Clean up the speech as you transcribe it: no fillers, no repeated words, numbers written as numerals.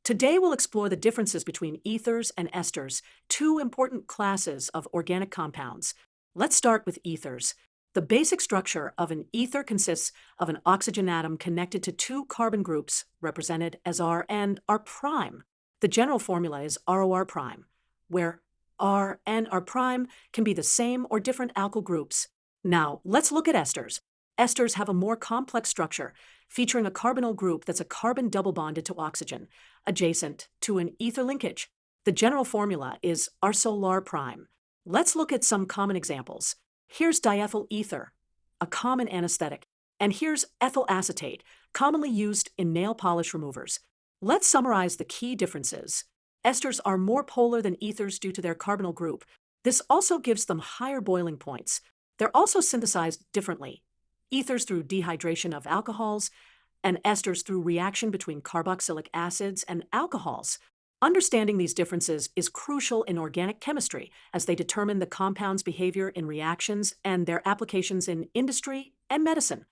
Today we'll explore the differences between ethers and esters, two important classes of organic compounds. Let's start with ethers. The basic structure of an ether consists of an oxygen atom connected to two carbon groups, represented as R and R prime. The general formula is ROR prime, where R and R prime can be the same or different alkyl groups. Now, let's look at esters. Esters have a more complex structure, featuring a carbonyl group that's a carbon double bonded to oxygen, adjacent to an ether linkage. The general formula is R solar prime. Let's look at some common examples. Here's diethyl ether, a common anesthetic, and here's ethyl acetate, commonly used in nail polish removers. Let's summarize the key differences. Esters are more polar than ethers due to their carbonyl group. This also gives them higher boiling points. They're also synthesized differently. Ethers through dehydration of alcohols, and esters through reaction between carboxylic acids and alcohols. Understanding these differences is crucial in organic chemistry as they determine the compound's behavior in reactions and their applications in industry and medicine.